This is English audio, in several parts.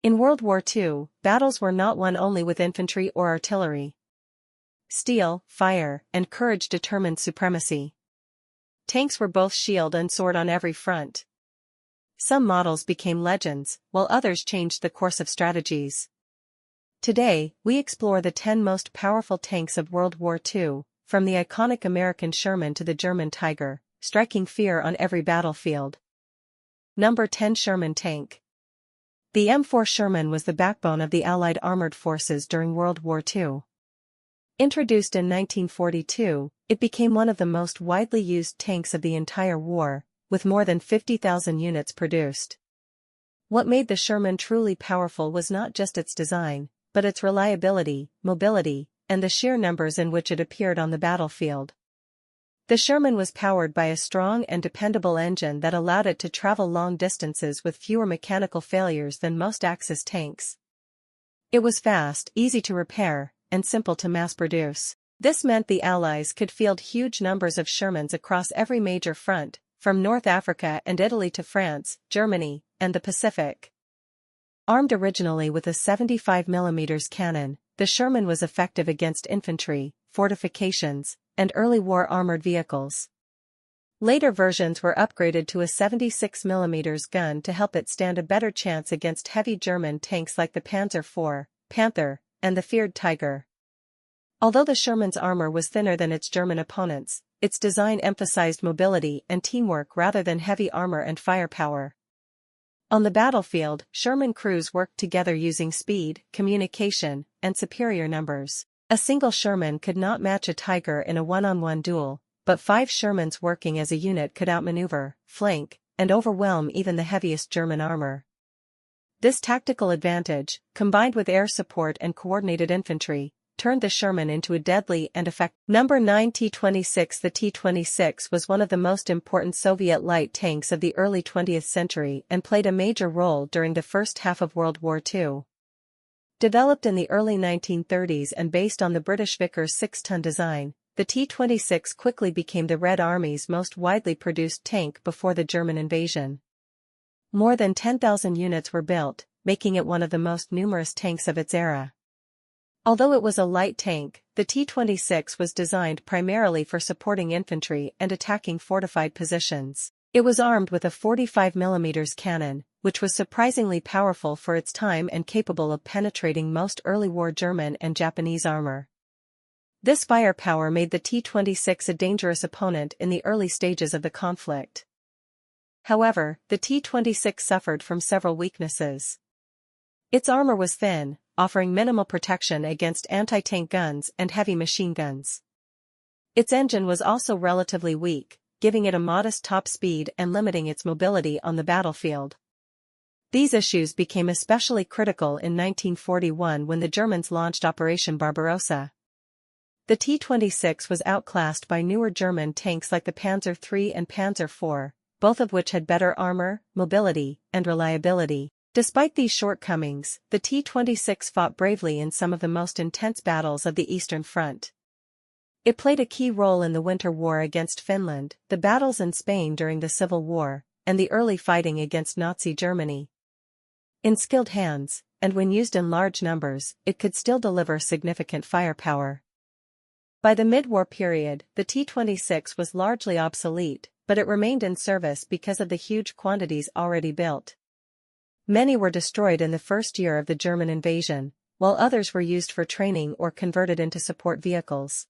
In World War II, battles were not won only with infantry or artillery. Steel, fire, and courage determined supremacy. Tanks were both shield and sword on every front. Some models became legends, while others changed the course of strategies. Today, we explore the 10 most powerful tanks of World War II, from the iconic American Sherman to the German Tiger, striking fear on every battlefield. Number 10. Sherman Tank. The M4 Sherman was the backbone of the Allied armored forces during World War II. Introduced in 1942, it became one of the most widely used tanks of the entire war, with more than 50,000 units produced. What made the Sherman truly powerful was not just its design, but its reliability, mobility, and the sheer numbers in which it appeared on the battlefield. The Sherman was powered by a strong and dependable engine that allowed it to travel long distances with fewer mechanical failures than most Axis tanks. It was fast, easy to repair, and simple to mass-produce. This meant the Allies could field huge numbers of Shermans across every major front, from North Africa and Italy to France, Germany, and the Pacific. Armed originally with a 75mm cannon, the Sherman was effective against infantry, fortifications, and early war armored vehicles. Later versions were upgraded to a 76mm gun to help it stand a better chance against heavy German tanks like the Panzer IV, Panther, and the feared Tiger. Although the Sherman's armor was thinner than its German opponents, its design emphasized mobility and teamwork rather than heavy armor and firepower. On the battlefield, Sherman crews worked together using speed, communication, and superior numbers. A single Sherman could not match a Tiger in a one-on-one duel, but 5 Shermans working as a unit could outmaneuver, flank, and overwhelm even the heaviest German armor. This tactical advantage, combined with air support and coordinated infantry, turned the Sherman into a deadly and effective. Number 9. T-26. The T-26 was one of the most important Soviet light tanks of the early 20th century and played a major role during the first half of World War II. Developed in the early 1930s and based on the British Vickers 6-ton design, the T-26 quickly became the Red Army's most widely produced tank before the German invasion. More than 10,000 units were built, making it one of the most numerous tanks of its era. Although it was a light tank, the T-26 was designed primarily for supporting infantry and attacking fortified positions. It was armed with a 45mm cannon, which was surprisingly powerful for its time and capable of penetrating most early war German and Japanese armor. This firepower made the T-26 a dangerous opponent in the early stages of the conflict. However, the T-26 suffered from several weaknesses. Its armor was thin, offering minimal protection against anti-tank guns and heavy machine guns. Its engine was also relatively weak, giving it a modest top speed and limiting its mobility on the battlefield. These issues became especially critical in 1941 when the Germans launched Operation Barbarossa. The T-26 was outclassed by newer German tanks like the Panzer III and Panzer IV, both of which had better armor, mobility, and reliability. Despite these shortcomings, the T-26 fought bravely in some of the most intense battles of the Eastern Front. It played a key role in the Winter War against Finland, the battles in Spain during the Civil War, and the early fighting against Nazi Germany. In skilled hands, and when used in large numbers, it could still deliver significant firepower. By the mid-war period, the T-26 was largely obsolete, but it remained in service because of the huge quantities already built. Many were destroyed in the first year of the German invasion, while others were used for training or converted into support vehicles.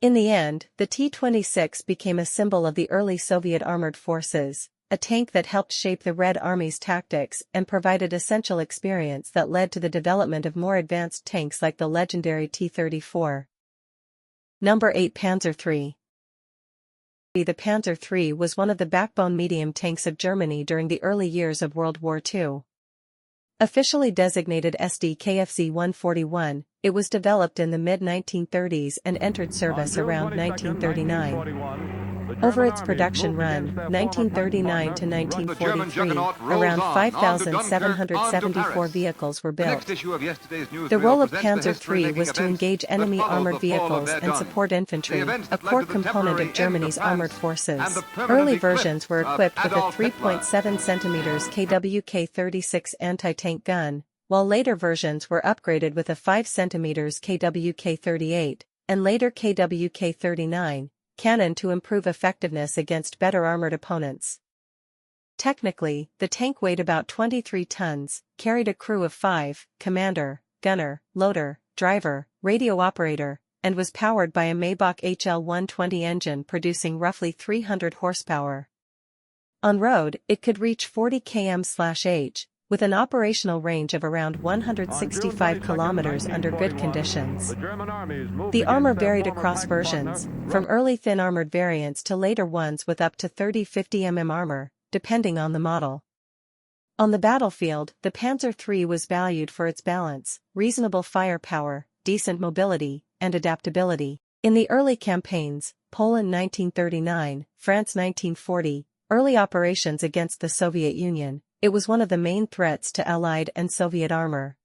In the end, the T-26 became a symbol of the early Soviet armored forces, a tank that helped shape the Red Army's tactics and provided essential experience that led to the development of more advanced tanks like the legendary T-34. Number 8. Panzer III. The Panzer III was one of the backbone medium tanks of Germany during the early years of World War II. Officially designated SD KFZ-141, it was developed in the mid-1930s and entered service around 1939. Over its production run, 1939 to 1943, around 5,774 vehicles were built. The role of Panzer III was to engage enemy armored vehicles and support infantry, a core component of Germany's armored forces. Early versions were equipped with a 3.7 cm KWK-36 anti-tank gun, while later versions were upgraded with a 5 cm KWK-38, and later KWK-39, cannon to improve effectiveness against better armored opponents. Technically, the tank weighed about 23 tons, carried a crew of 5, commander, gunner, loader, driver, radio operator, and was powered by a Maybach HL-120 engine producing roughly 300 horsepower. On road, it could reach 40 km/h, with an operational range of around 165 kilometers under good conditions. The armor varied across versions, from early thin armored variants to later ones with up to 30-50 mm armor, depending on the model. On the battlefield, the Panzer III was valued for its balance, reasonable firepower, decent mobility, and adaptability. In the early campaigns, Poland 1939, France 1940, early operations against the Soviet Union, it was one of the main threats to Allied and Soviet armor.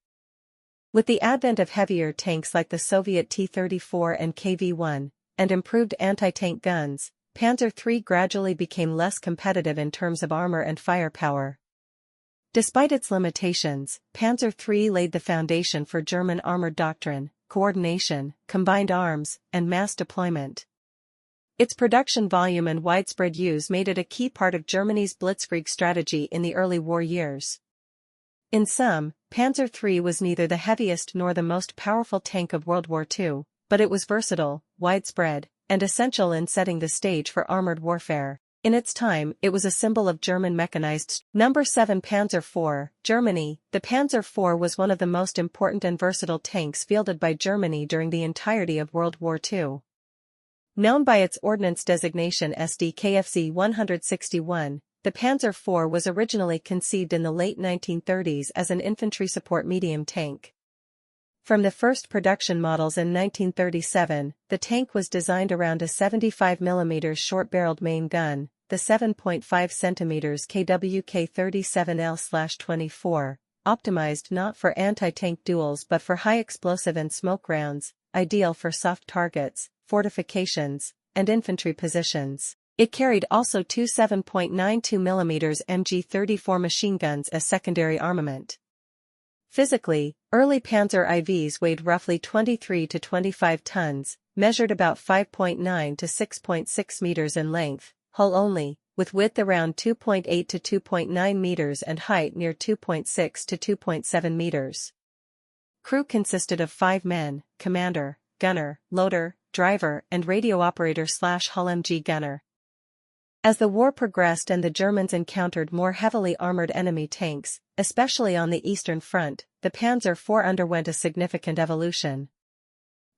With the advent of heavier tanks like the Soviet T-34 and KV-1, and improved anti-tank guns, Panzer III gradually became less competitive in terms of armor and firepower. Despite its limitations, Panzer III laid the foundation for German armored doctrine, coordination, combined arms, and mass deployment. Its production volume and widespread use made it a key part of Germany's blitzkrieg strategy in the early war years. In sum, Panzer III was neither the heaviest nor the most powerful tank of World War II, but it was versatile, widespread, and essential in setting the stage for armored warfare. In its time, it was a symbol of German mechanized. Number 7 Panzer IV, Germany. The Panzer IV was one of the most important and versatile tanks fielded by Germany during the entirety of World War II. Known by its ordnance designation SD-KFZ 161, the Panzer IV was originally conceived in the late 1930s as an infantry support medium tank. From the first production models in 1937, the tank was designed around a 75 mm short-barreled main gun, the 7.5 cm KWK-37L/24, optimized not for anti-tank duels but for high explosive and smoke rounds, ideal for soft targets, fortifications, and infantry positions. It carried also two 7.92 mm MG-34 machine guns as secondary armament. Physically, early Panzer IVs weighed roughly 23 to 25 tons, measured about 5.9 to 6.6 meters in length, hull only, with width around 2.8 to 2.9 meters and height near 2.6 to 2.7 meters. Crew consisted of 5 men, commander, gunner, loader, driver, and radio operator/hull MG gunner. As the war progressed and the Germans encountered more heavily armored enemy tanks, especially on the Eastern Front, the Panzer IV underwent a significant evolution.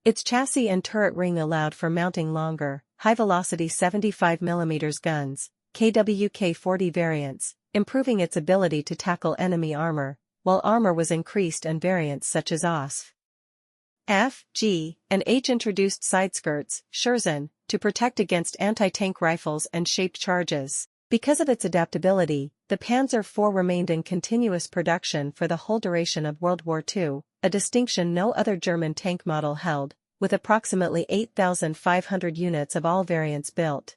Its chassis and turret ring allowed for mounting longer, high-velocity 75 mm guns, KWK-40 variants, improving its ability to tackle enemy armor, while armor was increased and variants such as OSF, F, G, and H introduced side skirts, Scherzen, to protect against anti-tank rifles and shaped charges. Because of its adaptability, the Panzer IV remained in continuous production for the whole duration of World War II, a distinction no other German tank model held, with approximately 8,500 units of all variants built.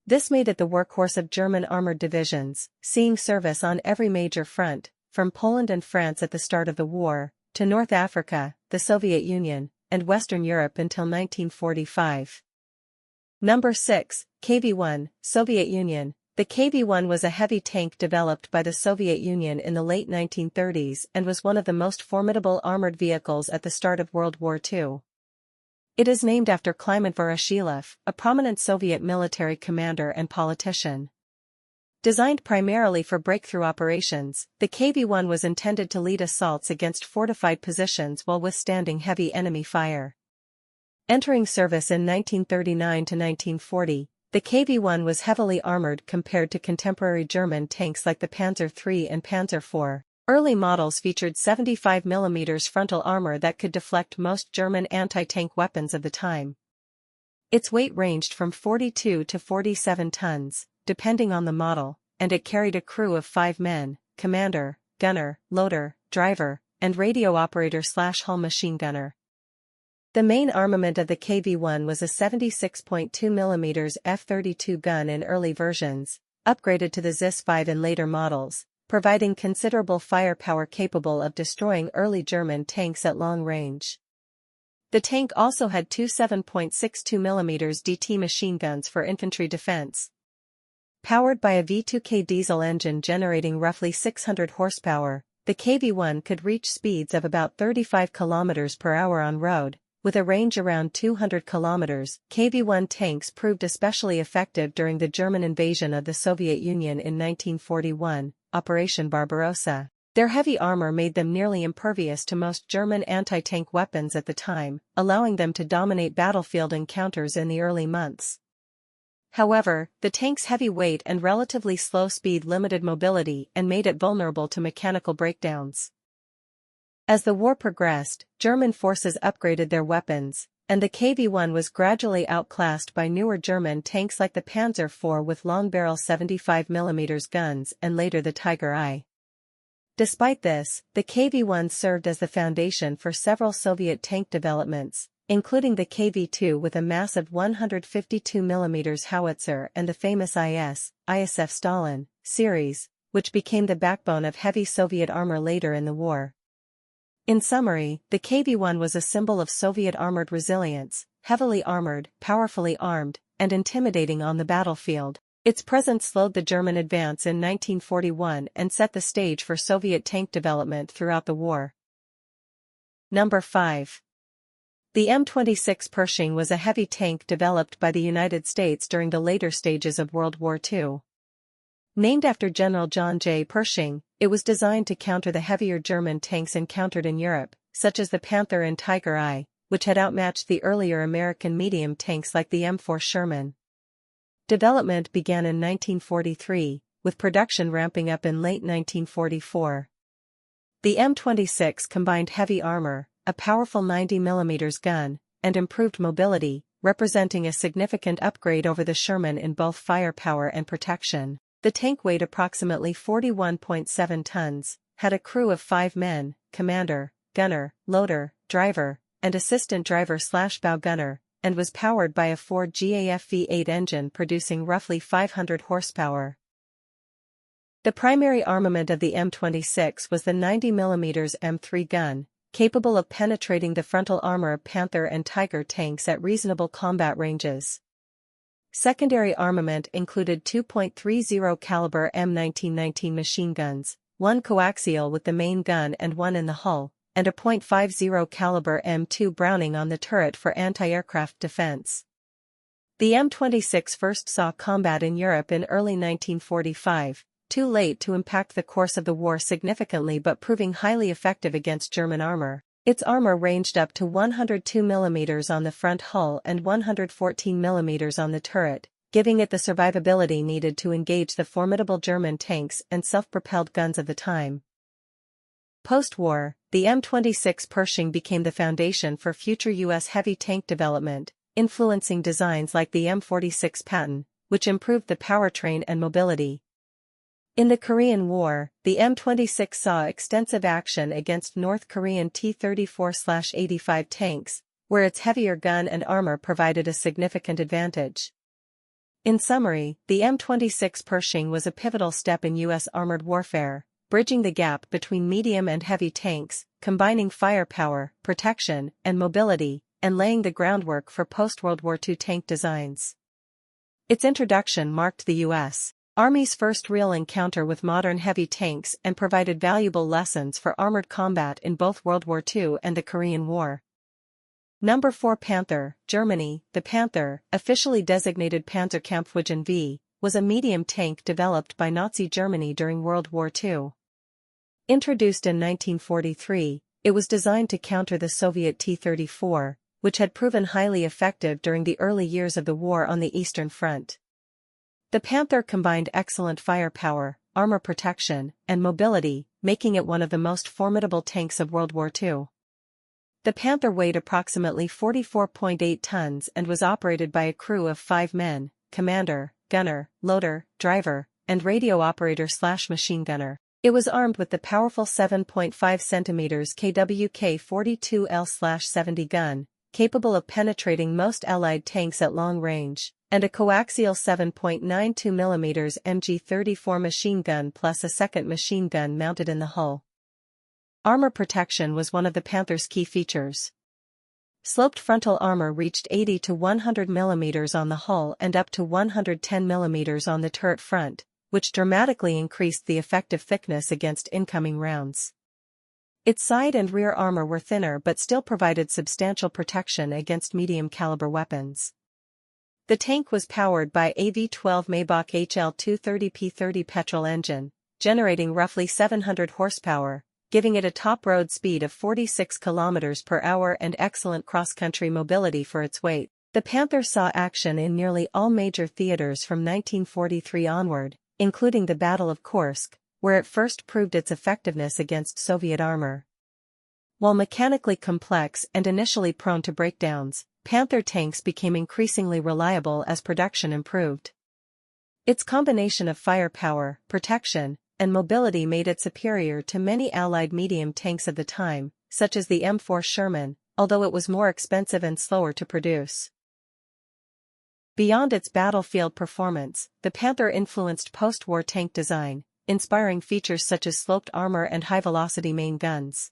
This made it the workhorse of German armored divisions, seeing service on every major front, from Poland and France at the start of the war, to North Africa, the Soviet Union, and Western Europe until 1945. Number 6, KV-1, Soviet Union. The KV-1 was a heavy tank developed by the Soviet Union in the late 1930s and was one of the most formidable armored vehicles at the start of World War II. It is named after Kliment Voroshilov, a prominent Soviet military commander and politician. Designed primarily for breakthrough operations, the KV-1 was intended to lead assaults against fortified positions while withstanding heavy enemy fire. Entering service in 1939 to 1940, the KV-1 was heavily armored compared to contemporary German tanks like the Panzer III and Panzer IV. Early models featured 75 mm frontal armor that could deflect most German anti-tank weapons of the time. Its weight ranged from 42 to 47 tons, depending on the model, and it carried a crew of 5 men: commander, gunner, loader, driver, and radio operator/hull machine gunner. The main armament of the KV-1 was a 76.2 mm F-32 gun in early versions, upgraded to the ZIS-5 in later models, providing considerable firepower capable of destroying early German tanks at long range. The tank also had two 7.62 mm DT machine guns for infantry defense. Powered by a V2K diesel engine generating roughly 600 horsepower, the KV-1 could reach speeds of about 35 km per hour on road, with a range around 200 km. KV-1 tanks proved especially effective during the German invasion of the Soviet Union in 1941, Operation Barbarossa. Their heavy armor made them nearly impervious to most German anti-tank weapons at the time, allowing them to dominate battlefield encounters in the early months. However, the tank's heavy weight and relatively slow speed limited mobility and made it vulnerable to mechanical breakdowns. As the war progressed, German forces upgraded their weapons, and the KV-1 was gradually outclassed by newer German tanks like the Panzer IV with long-barrel 75 mm guns and later the Tiger I. Despite this, the KV-1 served as the foundation for several Soviet tank developments, including the KV-2 with a massive 152 mm howitzer and the famous ISF Stalin series, which became the backbone of heavy Soviet armor later in the war. In summary, the KV-1 was a symbol of Soviet armored resilience, heavily armored, powerfully armed, and intimidating on the battlefield. Its presence slowed the German advance in 1941 and set the stage for Soviet tank development throughout the war. Number 5. The M26 Pershing was a heavy tank developed by the United States during the later stages of World War II. Named after General John J. Pershing, it was designed to counter the heavier German tanks encountered in Europe, such as the Panther and Tiger I, which had outmatched the earlier American medium tanks like the M4 Sherman. Development began in 1943, with production ramping up in late 1944. The M26 combined heavy armor, a powerful 90 mm gun, and improved mobility, representing a significant upgrade over the Sherman in both firepower and protection. The tank weighed approximately 41.7 tons, had a crew of 5 men, commander, gunner, loader, driver, and assistant driver/bow gunner, and was powered by a Ford GAF V8 engine producing roughly 500 horsepower. The primary armament of the M26 was the 90 mm M3 gun, capable of penetrating the frontal armor of Panther and Tiger tanks at reasonable combat ranges. Secondary armament included 2.30 caliber M1919 machine guns, one coaxial with the main gun and one in the hull, and a .50 caliber M2 Browning on the turret for anti-aircraft defense. The M26 first saw combat in Europe in early 1945, too late to impact the course of the war significantly but proving highly effective against German armor. Its armor ranged up to 102 mm on the front hull and 114 mm on the turret, giving it the survivability needed to engage the formidable German tanks and self-propelled guns of the time. Post-war, the M26 Pershing became the foundation for future U.S. heavy tank development, influencing designs like the M46 Patton, which improved the powertrain and mobility. In the Korean War, the M26 saw extensive action against North Korean T-34/85 tanks, where its heavier gun and armor provided a significant advantage. In summary, the M26 Pershing was a pivotal step in U.S. armored warfare, bridging the gap between medium and heavy tanks, combining firepower, protection, and mobility, and laying the groundwork for post-World War II tank designs. Its introduction marked the U.S. Army's first real encounter with modern heavy tanks and provided valuable lessons for armored combat in both World War II and the Korean War. Number 4 Panther, Germany. The Panther, officially designated Panzerkampfwagen V, was a medium tank developed by Nazi Germany during World War II. Introduced in 1943, it was designed to counter the Soviet T-34, which had proven highly effective during the early years of the war on the Eastern Front. The Panther combined excellent firepower, armor protection, and mobility, making it one of the most formidable tanks of World War II. The Panther weighed approximately 44.8 tons and was operated by a crew of 5 men, commander, gunner, loader, driver, and radio operator/machine gunner. It was armed with the powerful 7.5 cm KWK-42L/70 gun, capable of penetrating most Allied tanks at long range, and a coaxial 7.92 mm MG-34 machine gun plus a second machine gun mounted in the hull. Armor protection was one of the Panther's key features. Sloped frontal armor reached 80 to 100 mm on the hull and up to 110 mm on the turret front, which dramatically increased the effective thickness against incoming rounds. Its side and rear armor were thinner but still provided substantial protection against medium-caliber weapons. The tank was powered by a V12 Maybach HL230P30 petrol engine, generating roughly 700 horsepower, giving it a top road speed of 46 km per hour and excellent cross-country mobility for its weight. The Panther saw action in nearly all major theaters from 1943 onward, including the Battle of Kursk, where it first proved its effectiveness against Soviet armor. While mechanically complex and initially prone to breakdowns, Panther tanks became increasingly reliable as production improved. Its combination of firepower, protection, and mobility made it superior to many Allied medium tanks of the time, such as the M4 Sherman, although it was more expensive and slower to produce. Beyond its battlefield performance, the Panther influenced post-war tank design, inspiring features such as sloped armor and high-velocity main guns.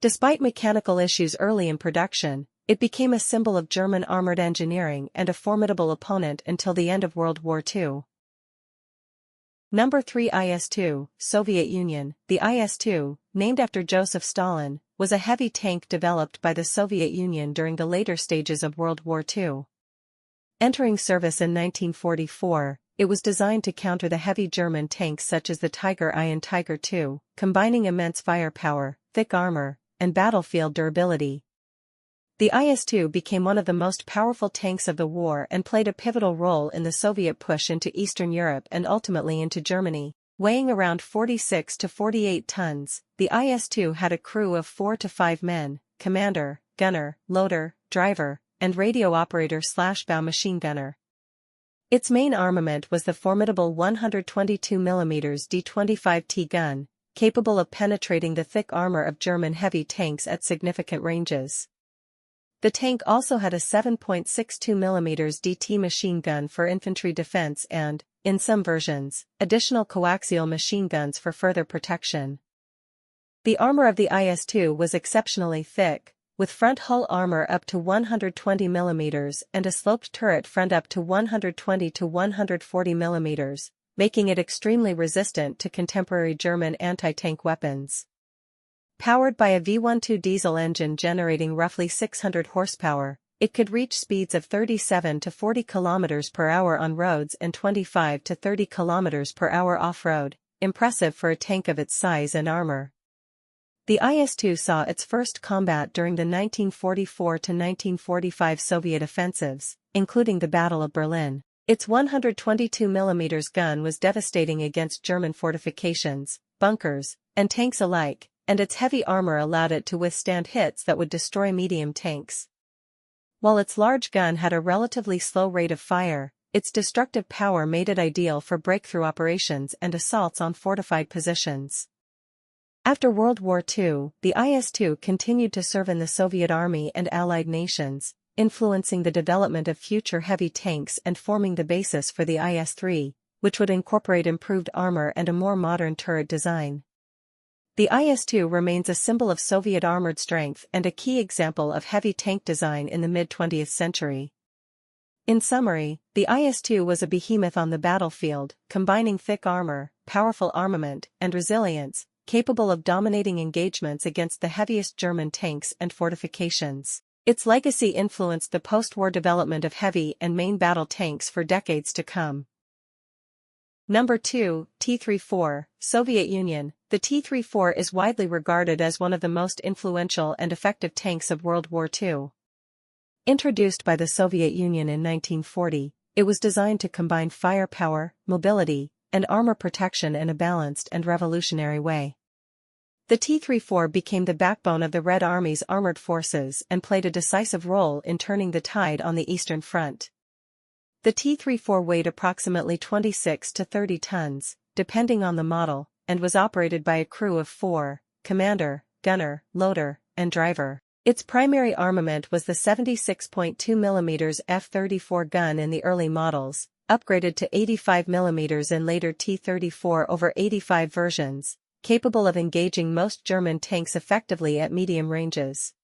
Despite mechanical issues early in production, it became a symbol of German armored engineering and a formidable opponent until the end of World War II. Number 3. IS-2, Soviet Union. The IS-2, named after Joseph Stalin, was a heavy tank developed by the Soviet Union during the later stages of World War II. Entering service in 1944, it was designed to counter the heavy German tanks such as the Tiger I and Tiger II, combining immense firepower, thick armor, and battlefield durability. The IS-2 became one of the most powerful tanks of the war and played a pivotal role in the Soviet push into Eastern Europe and ultimately into Germany. Weighing around 46 to 48 tons, the IS-2 had a crew of 4 to 5 men, commander, gunner, loader, driver, and radio operator/bow machine gunner. Its main armament was the formidable 122 mm D-25T gun, capable of penetrating the thick armor of German heavy tanks at significant ranges. The tank also had a 7.62 mm DT machine gun for infantry defense and, in some versions, additional coaxial machine guns for further protection. The armor of the IS-2 was exceptionally thick, with front hull armor up to 120 mm and a sloped turret front up to 120 to 140 mm, making it extremely resistant to contemporary German anti-tank weapons. Powered by a V12 diesel engine generating roughly 600 horsepower, it could reach speeds of 37 to 40 km per hour on roads and 25 to 30 km per hour off-road, impressive for a tank of its size and armor. The IS-2 saw its first combat during the 1944 to 1945 Soviet offensives, including the Battle of Berlin. Its 122 mm gun was devastating against German fortifications, bunkers, and tanks alike, and its heavy armor allowed it to withstand hits that would destroy medium tanks. While its large gun had a relatively slow rate of fire, its destructive power made it ideal for breakthrough operations and assaults on fortified positions. After World War II, the IS-2 continued to serve in the Soviet Army and Allied nations, influencing the development of future heavy tanks and forming the basis for the IS-3, which would incorporate improved armor and a more modern turret design. The IS-2 remains a symbol of Soviet armored strength and a key example of heavy tank design in the mid-20th century. In summary, the IS-2 was a behemoth on the battlefield, combining thick armor, powerful armament, and resilience, capable of dominating engagements against the heaviest German tanks and fortifications. Its legacy influenced the post-war development of heavy and main battle tanks for decades to come. Number 2, T-34, Soviet Union. The T-34 is widely regarded as one of the most influential and effective tanks of World War II. Introduced by the Soviet Union in 1940, it was designed to combine firepower, mobility, and armor protection in a balanced and revolutionary way. The T-34 became the backbone of the Red Army's armored forces and played a decisive role in turning the tide on the Eastern Front. The T-34 weighed approximately 26 to 30 tons, depending on the model, and was operated by a crew of 4, commander, gunner, loader, and driver. Its primary armament was the 76.2 mm F-34 gun in the early models, upgraded to 85 mm in later T-34/85 versions, capable of engaging most German tanks effectively at medium ranges.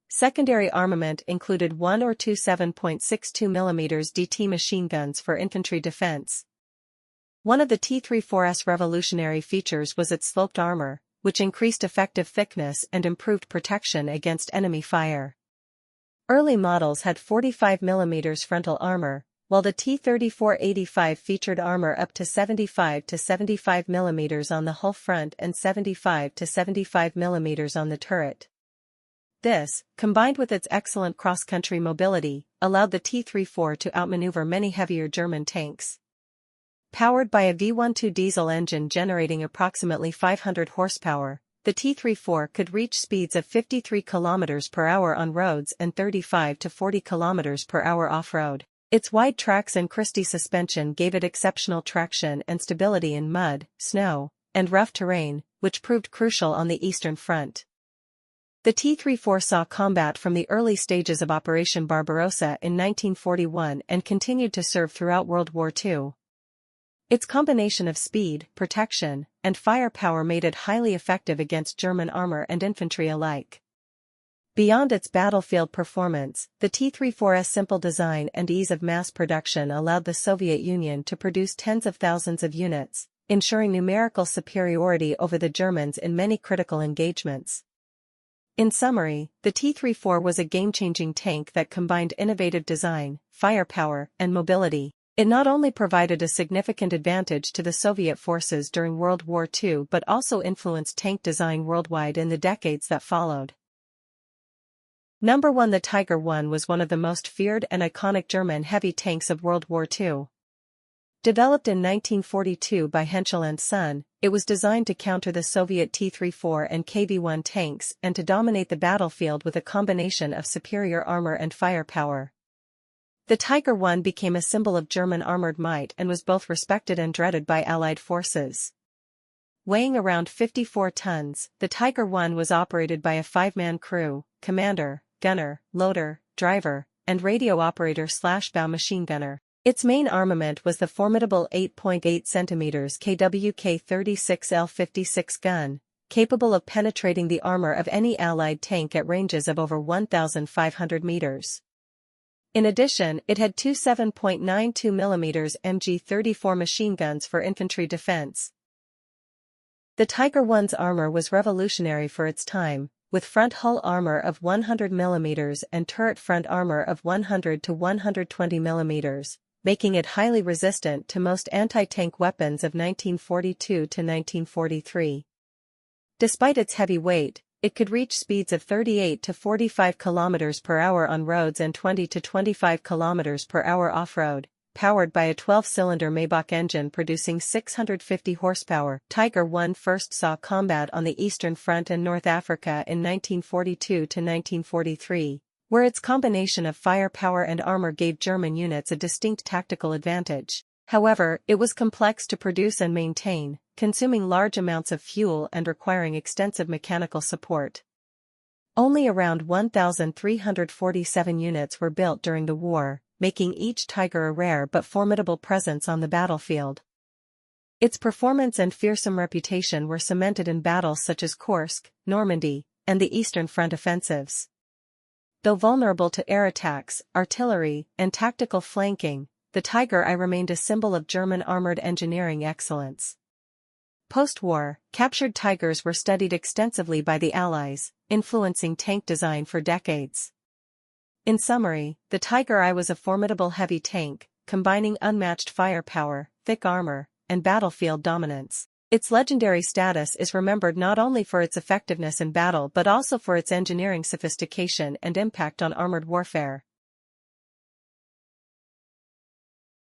Secondary armament included 1 or 2 7.62 mm DT machine guns for infantry defense. One of the T-34's revolutionary features was its sloped armor, which increased effective thickness and improved protection against enemy fire. Early models had 45 mm frontal armor, while the T-34/85 featured armor up to 75 to 75 mm on the hull front and 75 to 75 mm on the turret. This, combined with its excellent cross-country mobility, allowed the T-34 to outmaneuver many heavier German tanks. Powered by a W W2 diesel engine generating approximately 500 horsepower, the T-34 could reach speeds of 53 km per hour on roads and 35 to 40 km per hour off-road. Its wide tracks and Christie suspension gave it exceptional traction and stability in mud, snow, and rough terrain, which proved crucial on the Eastern Front. The T-34 saw combat from the early stages of Operation Barbarossa in 1941 and continued to serve throughout World War II. Its combination of speed, protection, and firepower made it highly effective against German armor and infantry alike. Beyond its battlefield performance, the T-34's simple design and ease of mass production allowed the Soviet Union to produce tens of thousands of units, ensuring numerical superiority over the Germans in many critical engagements. In summary, the T-34 was a game-changing tank that combined innovative design, firepower, and mobility. It not only provided a significant advantage to the Soviet forces during World War II but also influenced tank design worldwide in the decades that followed. Number 1. The Tiger I was one of the most feared and iconic German heavy tanks of World War II. Developed in 1942 by Henschel and Son, it was designed to counter the Soviet T-34 and KV-1 tanks and to dominate the battlefield with a combination of superior armor and firepower. The Tiger I became a symbol of German armored might and was both respected and dreaded by Allied forces. Weighing around 54 tons, the Tiger I was operated by a 5-man crew, commander, gunner, loader, driver, and radio operator/bow machine gunner. Its main armament was the formidable 8.8 cm KWK-36L56 gun, capable of penetrating the armor of any Allied tank at ranges of over 1,500 meters. In addition, it had two 7.92 mm MG-34 machine guns for infantry defense. The Tiger I's armor was revolutionary for its time, with front hull armor of 100 mm and turret front armor of 100 to 120 mm, making it highly resistant to most anti-tank weapons of 1942 to 1943. Despite its heavy weight, it could reach speeds of 38 to 45 km per hour on roads and 20 to 25 km per hour off-road, powered by a 12-cylinder Maybach engine producing 650 horsepower. Tiger I first saw combat on the Eastern Front and North Africa in 1942 to 1943, where its combination of firepower and armor gave German units a distinct tactical advantage. However, it was complex to produce and maintain, consuming large amounts of fuel and requiring extensive mechanical support. Only around 1,347 units were built during the war, making each Tiger a rare but formidable presence on the battlefield. Its performance and fearsome reputation were cemented in battles such as Kursk, Normandy, and the Eastern Front offensives. Though vulnerable to air attacks, artillery, and tactical flanking, the Tiger I remained a symbol of German armored engineering excellence. Post-war, captured Tigers were studied extensively by the Allies, influencing tank design for decades. In summary, the Tiger I was a formidable heavy tank, combining unmatched firepower, thick armor, and battlefield dominance. Its legendary status is remembered not only for its effectiveness in battle but also for its engineering sophistication and impact on armored warfare.